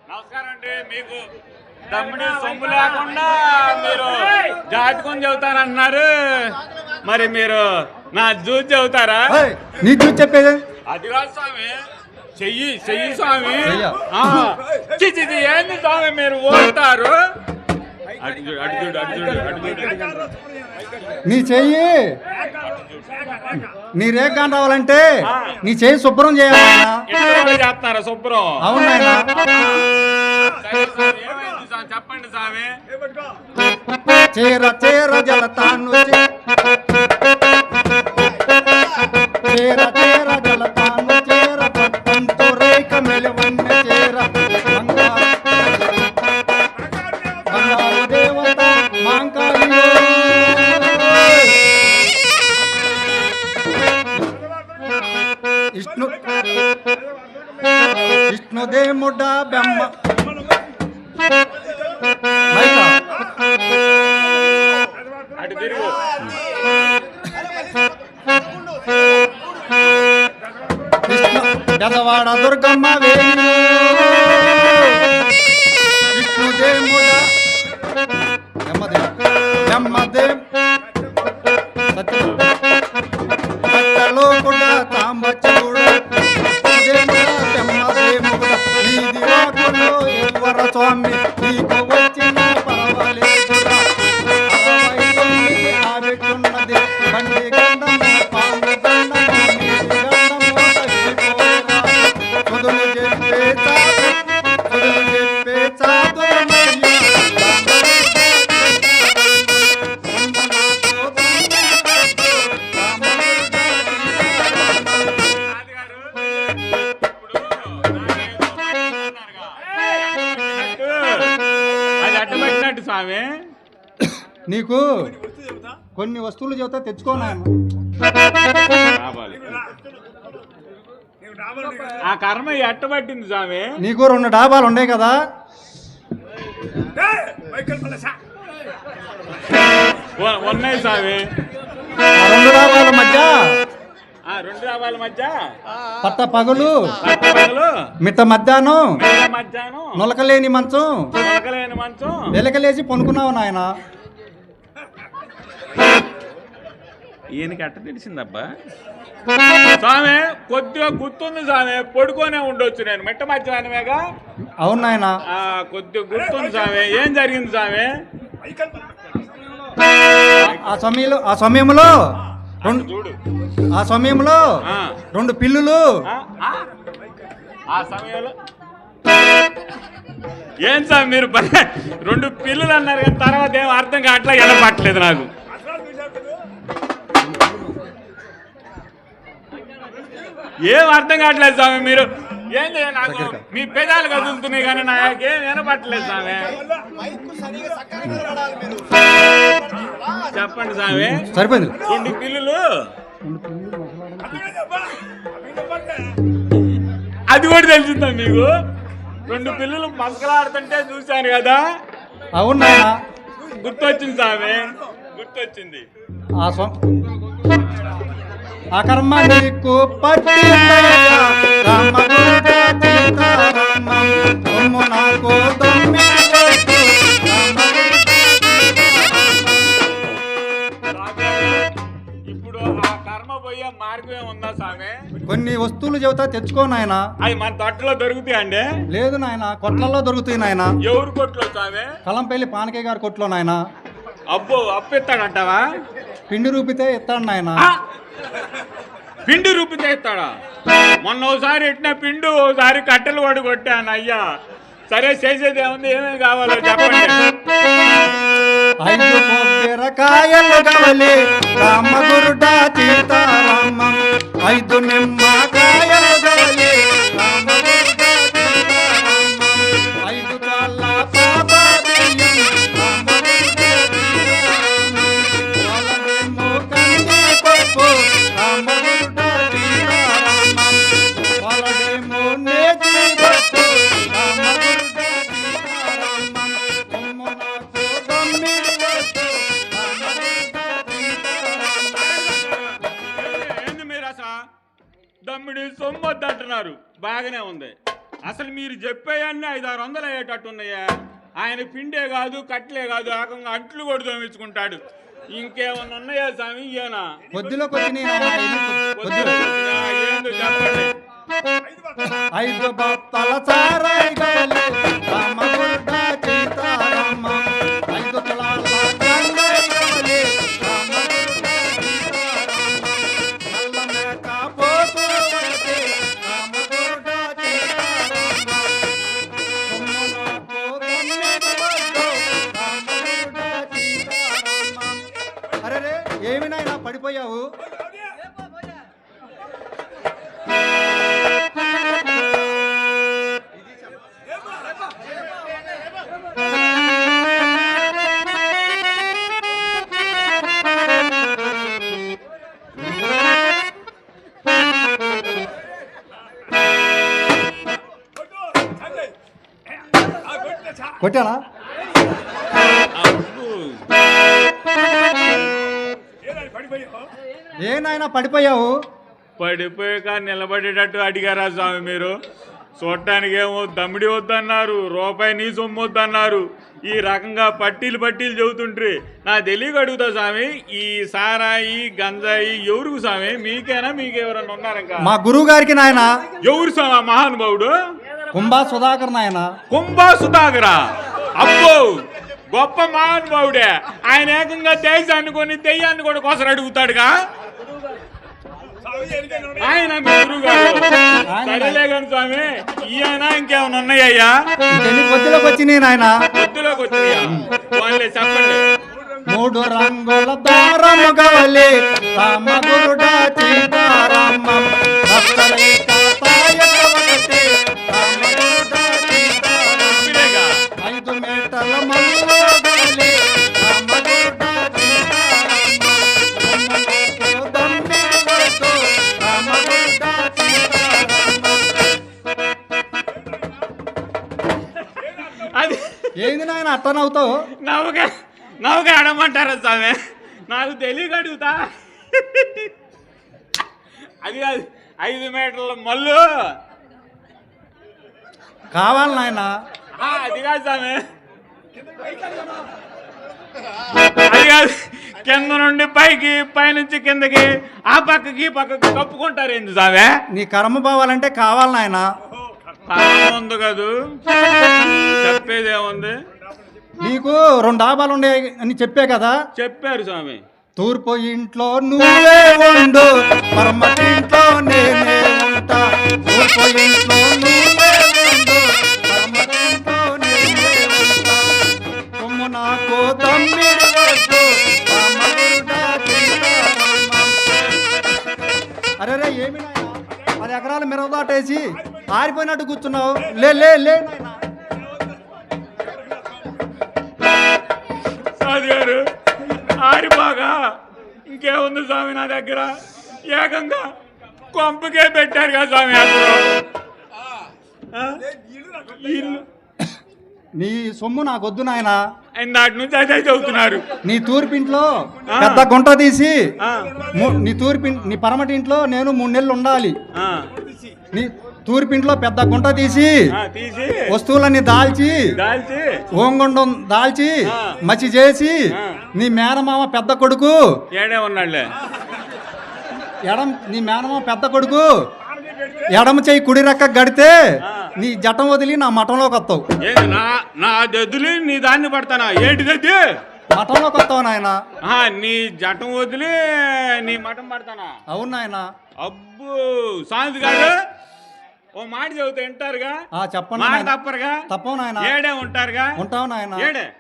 నమస్కారం అండి. మీకు తమ్ముడి సొమ్ము లేకుండా మీరు జాతకం చెబుతారన్నారు, మరి మీరు నా జూజ్ చెబుతారా? నీ జూజ్ చెప్పేది అది కాదు స్వామి, చెయ్యి చెయ్యి స్వామి. ఏంది స్వామి మీరు ఓడతారు? నీ చెయ్యి నీ రేఖాన్ రావాలంటే నీ చెయ్యి శుభ్రం చేయాలి. చేస్తున్నారా శుభ్రం? అవునాయనా చెప్పండి స్వామి. చీర చీర జలతాను చీర చీర జలతాను చీర పట్టంతో రేఖ మెలవన్న చీర బంగారు దేవత మాంకాళి విష్ణుదేముడ బెమ్మ అటు తిరుగు. పెదవాడ దుర్గమ్మ వేణు విష్ణుదేముడ బ్రహ్మదేవ్ సత్యలో కూడా తాంబచూడ బ్రహ్మదేవుడ నీది వాకులో ఈశ్వర స్వామి నీకు వచ్చిన పర్వాలేదురా. 69 ఆబెట్టున్నది బండి గండము పాము గండము నీటి గండము తగ్గిపోరా. చదులు చెప్పే చాదులమయ్య స్వామి. నీకు కొన్ని వస్తువులు చెబుతా తెచ్చుకోనా. ఆ కర్మ ఎట్టబట్టింది స్వామి. నీకు 2 డాబాలు ఉన్నాయి కదా, ఉన్నాయి స్వామి. 2 డాబాల మధ్య 2 డాబాల మధ్య పట్ట పగలు మిట్ట మధ్యాహ్నం నొలకలేని మంచం వెలకలేసి పనుకున్నావు నాయన. ఈయనకి అట్ట తెలిసిందబ్బా స్వామి. కొద్దిగా గుర్తుంది స్వామి, పడుకోనే ఉండొచ్చు నేను మిట్ట మధ్యాహ్నమేగా. అవును నాయన, కొద్దిగా గుర్తుంది స్వామి. ఏం జరిగింది స్వామి? ఆ సమయంలో రెండు చూడు ఆ సమయంలో ఆ. 2 పిల్లులు ఆ? ఆ? ఆ సమయంలో ఏం సార్ మీరు 2 పిల్లలు అన్నారు కానీ తర్వాత ఏం అర్థం కావట్లా ఎనపట్లేదు నాకు. ఏం అర్థం కావట్లేదు స్వామి మీరు ఏంది నాకు మీ పెదాలు కదులుతున్నాయి కానీ నాకేం వినపట్లేదు స్వామి. చెప్పండి స్వామి. సరిపోయింది 2 పిల్లలు అది కూడా తెలిసిందా మీకు? 2 పిల్లలు మస్కలాడుతుంటే చూశాను కదా. అవును నాయన గుర్తొచ్చింది స్వామి, గుర్తొచ్చింది. ఆ కర్మ నీకు పట్టిందయ్యా, రామగురుడా సీతారామం. కొమ్ము నాకు తొమ్మిది వయసు, ఇప్పుడు ఆ కర్మ పోయే మార్గం ఉందా స్వామి? కొన్ని వస్తువులు చెబుతా తెచ్చుకో నాయన. అవి మన తొట్టలో దొరుకుతాయండి? లేదు నాయన, కొట్లలో దొరుకుతాయి నాయన. ఎవరు కొట్లో స్వామి? కలంపల్లి పానకయ్య గారి కొట్లో నాయన. అబ్బో అప్పిస్తాడంటావా? పిండి రూపితే ఇస్తాడు నాయన. పిండి రూపితే ఇస్తాడా? మొన్న ఒకసారి ఎట్టిన పిండు, ఒకసారి కట్టెలు కూడా కొట్టాను అయ్యా. సరే చేసేది ఏముంది, ఏమేమి కావాలో చెప్పండి. 5 కొబ్బరికాయలు కావాలి, రామగురుడా సీతారామం. 5 నిమ్మకాయలు కావాలి, రామగురుడా సీతారామం. 5 తాళ్ళ పాపా బియ్యం, రామగురుడా సీతారామం. వాళ్ళేమో కంది పప్పు, రామగురుడా సీతారామం. వాళ్ళేమో నేతి పప్పు, రామగురుడా సీతారామం. కొమ్ము నాకు తొమ్మిది వయసు, రామగురుడా సీతారామం. ఏంది మీరు అసలు దమ్ముడి సొమ్మొద్దు అంటున్నారు? బాగానే ఉంది. అసలు మీరు చెప్పేయన్నీ 500-600 అయ్యేటట్టు ఉన్నాయా? ఆయన పిండే కాదు, కట్లే కాదు, ఏకంగా అంట్లు కూడా తోమించుకుంటాడు. ఇంకేమన్నా ఉన్నాయా స్వామి? ఇయ్యనా కొద్దిలోకి వచ్చినాయి నాయన, కొద్దిలో. ఏందో చెప్పండి. 5 బత్తల సారాయి కావాలి, రామగురుడా సీతారామం. 5 తులాల గంగాయి కావాలి, రామగురుడా సీతారామం. నల్ల మేక పోతు ఒకటి, రామగురుడా సీతారామం. కొమ్ము నాకు 9 వయసు, రామగురుడా సీతారామం. అరే ఏమి నాయనా పడిపోయావు? కొట్టానా? ఏ నాయనా పడిపోయావు? పడిపోయాక నిలబడేటట్టు అడిగారా స్వామి మీరు? చూడటానికి ఏమో దమ్మిడి వద్దన్నారు, రూపాయి నీ సొమ్ము వద్దన్నారు. ఈ రకంగా పట్టీలు చెబుతుండ్రి. నా తెలియక అడుగుతా స్వామి, ఈ సారాయి గంజాయి ఎవరికి స్వామి? మీకేనా, మీకెవరన్నా ఉన్నారు ఇంకా? మా గురువు గారికి నాయన. ఎవరు స్వామి మహానుభావుడు? కుంభా సుధాకర్ నాయన. కుంభా సుధాకరా? అబ్బో గొప్ప మహానుభావుడే. ఆయన ఏకంగా దేశాన్ని కొని దెయ్యాన్ని కూడా కోసరు అడుగుతాడుగా. ఆయన మీ గురువు గారు. సరేలే కానీ స్వామి, ఈయన ఇంకేమైనా ఉన్నాయ్యా? కొద్దిలోకి వచ్చినాయి నాయన. కొద్దిలోకి వచ్చినాయా? వాళ్ళే చెప్పండి. 3 రంగుల దారము కావాలి, రామగురుడా సీతారామం. రక్తరేఖ తాయక ఒకటి, రామగురుడా సీతారామం. 5 మీటర్ల మల్లు కావాలి, రామగురుడా సీతారామం. కొమ్ము నాకు 9 వయసు, రామగురుడా సీతారామం. అది ఏంది నాయన అట్ట నవ్వుతావు? నవ్వుగా అడమంటారా స్వామి? నాకు తెలియక అడుగుతా. అది కాదు, 5 మీటర్ల మల్లు కావాలి నాయన. అది కాదు స్వామి, అది కాదు. కింద నుండి పైకి, పైనుంచి కిందకి, ఆ పక్కకి పక్కకి కప్పుకుంటారు ఏంది స్వామి? నీ కర్మ పోవాలంటే కావాలి నాయన. ఉంది కదూ, చెప్పేదేముంది? నీకు 2 డాబాలు ఉండే అని చెప్పే కదా. చెప్పారు స్వామి. తూర్పు ఇంట్లో నువ్వే ఉండు, పరమటి ఇంట్లో నేనే ఉంటా. తూర్పు ఇంట్లో నువ్వే ఉండు, పరమటి ఇంట్లో నేనే ఉంటా. కొమ్ము నాకు తమ్మిడి వద్దు, రామగురుడా చింతారమ్మ. అరే రే ఏమి నాయనా 10 ఎకరాలు మిరవదాటేసి ఆరిపోయినట్టు కూర్చున్నావు. లే లే లే నాయనా. సాధు గారు ఆరిపోగా ఇంకేముంది స్వామి నా దగ్గర, ఏకంగా కొంపకే పెట్టారు కదా స్వామి అసలు. ఇల్లు నీ సొమ్ము నాకొద్దు నాయనా. నాటి నుంచి అదే చదువుతున్నారు. నీ తూర్పింట్లో పెద్ద గుంట తీసి నీ పరమటి ఇంట్లో నేను 3 నెలలు ఉండాలి. నీ తూర్పింట్లో పెద్ద గుంట తీసి వస్తువులన్నీ దాల్చి ఓంగుండం దాల్చి మచి చేసి నీ మేనమామ పెద్ద కొడుకు ఏడే ఉన్నాడులే నీ మేనమామ పెద్ద కొడుకు ఎడమ చెయ్యి కుడి రెక్క గడితే నీ జటం వదిలి నా మఠంలోకి వస్తావు. నా దద్దులు నీ దాన్ని పడతానా? ఏంటి దద్ది? మఠంలోకి వస్తావు నాయన. నీ జటం వదిలి నీ మఠం పడతానా? అవును నాయన. అబ్బో శాంతి గారు ఓ మాట చెబుతా వింటారుగా? చెప్పండి. తప్పరుగా? తప్పవు నాయన. ఏడే ఉంటారుగా? ఉంటావు నాయన.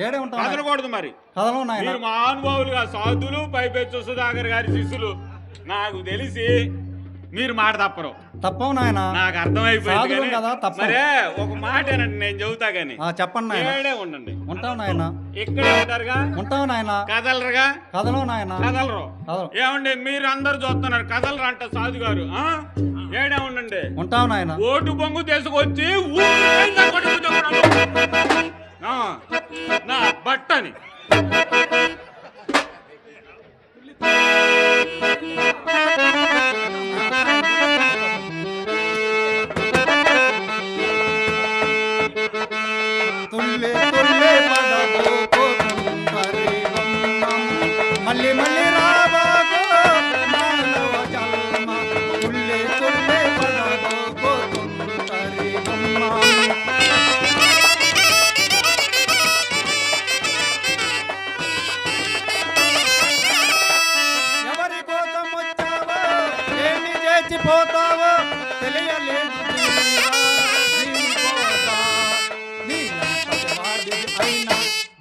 ఏడే ఉంటావు. కదలకూడదు మరి. కదలవు నాయన. మీరు మహానుభావులుగా సాధులు పైపెచ్చు సుధాకర్ గారి శిష్యులు. నాకు తెలిసి మీరు మాట తప్పరు. తప్పవు నాయన. నాకు అర్థమైపోయింది కదా. మరే ఒక మాట నేను చెబుతా గాని చెప్పండి నాయన. ఏడే ఉండండి. ఉంటావు నాయన. ఇక్కడే ఉంటారుగా? ఉంటావు నాయన. కదలరుగా? కదలవు నాయన. కదలరు. ఏమండి మీరు అందరు చూస్తున్నారు కదలరు అంట సాధు గారు. ఏడే ఉండండి. ఉంటావు నాయన. ఓటు బొంగు తీసుకొచ్చి నా బట్టని తుల్లే తుల్లే పడబోకు తుంపరి బొమ్మ, మళ్ళీ మళ్ళీ రాబాకు మానవ జన్మ. తుల్లే తుల్లే పడబోకు తుంపరి బొమ్మ. ఎవరి కోసం వచ్చావో ఏమి చేసిపోతావో తెలియలేదు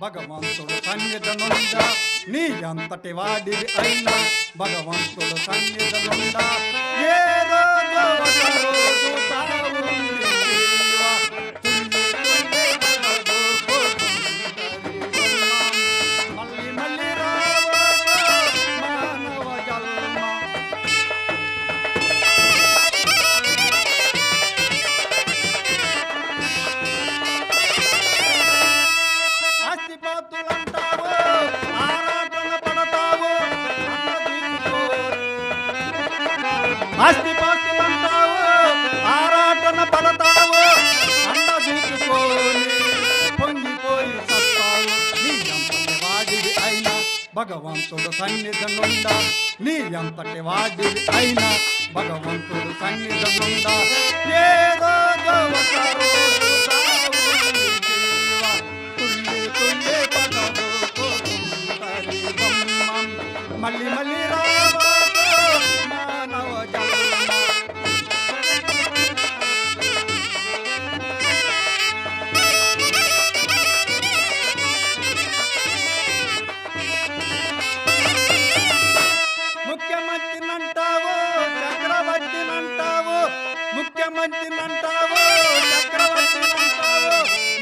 భగవంతుడు సన్నిధనుండా. నీ అంతటి వాడివి అయినా భగవంతుడు సన్నిధనుండా. ఏ రోజు ఒక రోజు తావుంది జీవా. తుల్లి తుల్లి పడబోకు తుంటరి బొమ్మ, మళ్ళీ మళ్ళీ రావోకు మానవ జన్మ. ఆస్తిపాస్తులంటావు, ఆరాటన పడతావు, ఆస్తిపాస్తులంటావు, ఆరాటన పడతావు, అన్న చూసుకొని పొంగిపోయి సత్తావు. నీ అంతటి వాడివి అయినా భగవంతుడు సన్నిధనుండా. నీ అంతటి వాడివి అయినా భగవంతుడు సన్నిధనుండా. ఏ రోజు ఒక రోజు తావుంది జీవా. తుల్లి తుల్లి పడబోకు తుంటరి బొమ్మ, మళ్ళీ మళ్ళీ రాబాకు మానవ జన్మ. ముఖ్యమంత్రినంటావు, చక్రవర్తినంటావు, ముఖ్యమంత్రినంటావు, చక్రవర్తినంటావు,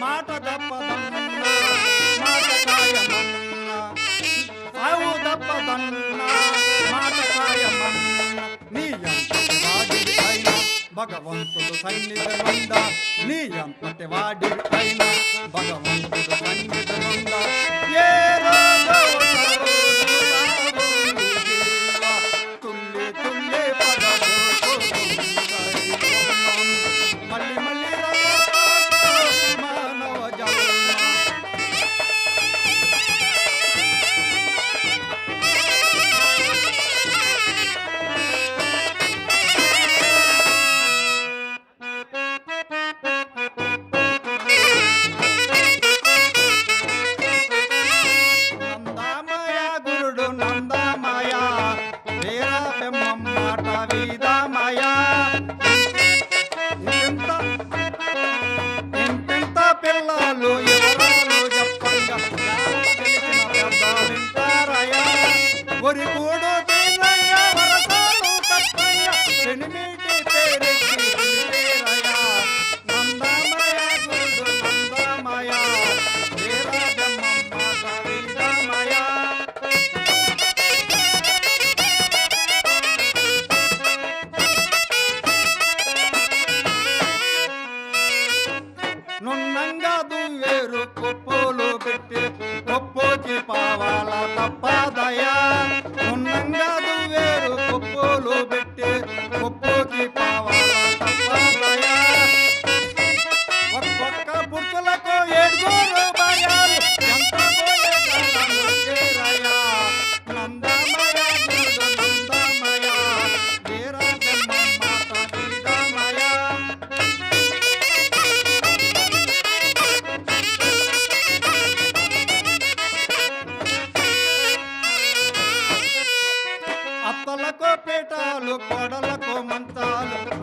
మాట తప్పదన్నా, మాట కాయమన్నా, సావు తప్పదన్నా, మాట కాయమన్నా. నీ అంతటి వాడివి అయినా భగవంతుడు సన్నిధనుండా. నీ అంతటి వాడివి అయినా భగవంతుడు సన్నిధనుండా. ఏ రోజు ఒక రోజు తావుంది జీవా. తుల్లి తుల్లి పడబోకు తుంటరి బొమ్మ, మళ్ళీ మళ్ళీ రాబాకు మానవ జన్మ. నందామయ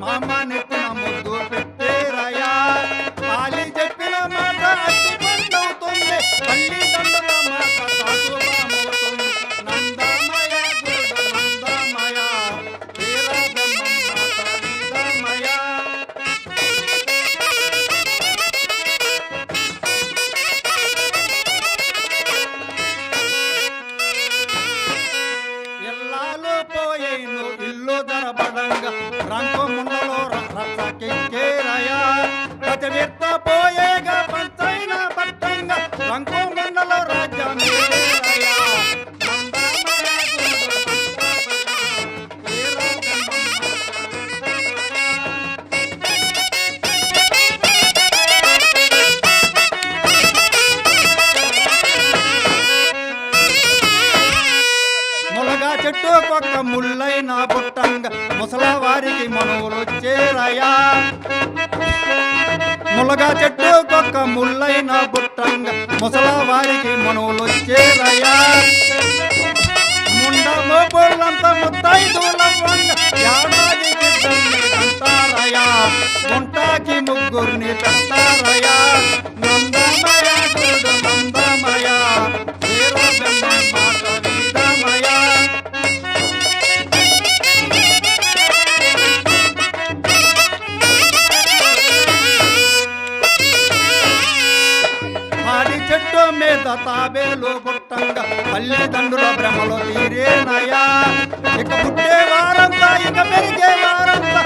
మామ నెత్తిన ముద్దు పెట్టేరయ్యా ఆలి చెప్పిన మాట అట్టి పండవుతుంది తల్లిదండ్రుల మాట సాధువామవుతుంది నందమయ గురుడు నందమయ వీరబ్రహ్మం మాట వీరమయ ఎల్లాలో పోయేను ఇల్లు దరబడంగా రంగు ముండలో రచ్చకెక్కేరయా ప్రతివిర్త పోయేగా పంచైన పట్టంగా రంగు ముండలో రాజ్యమేరయా నందమయ గురుడు నందమయ వీరబ్రహ్మం ములగా చెట్టు కొక్క ముళ్ళైన పుట్టంగా ముసలవారికి మనవులొచ్చేరయా ములగా చెట్టు కొక్క ముళ్ళైన పుట్టంగా ముసలవారికి మనవులొచ్చేరయా ముండ మోపులంతా ముత్తైదులవ్వంగా ఏడాదికి అంటారయా గుంటాకి ముగ్గురిని పెడతారయా నందమయ గురుడు నందమయ వీరబ్రహ్మం మాట వీరమయ ఆడి చెట్టు మీద తాబేలు పుట్టంగా తల్లిదండ్రుల భ్రమలో తీరేనయా ఇక పుట్టే వారంతా ఇక పెరిగే వారంతా